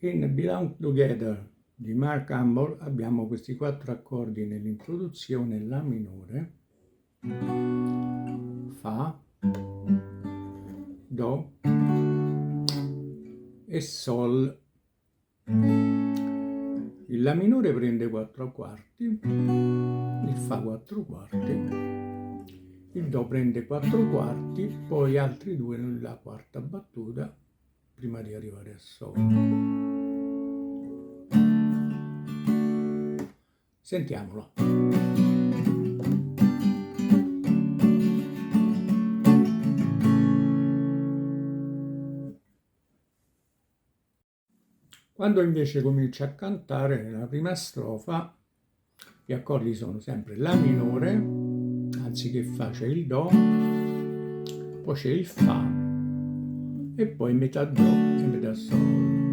In Belong Together di Mark Ambor abbiamo questi 4 accordi nell'introduzione: La minore, Fa, Do e Sol. Il La minore prende 4 quarti, il Fa 4 quarti, il Do prende 4 quarti, poi altri 2 nella quarta battuta prima di arrivare a Sol. Sentiamolo. Quando invece comincia a cantare nella prima strofa, gli accordi sono sempre La minore, anziché Fa c'è il Do, poi c'è il Fa e poi metà Do e metà Sol.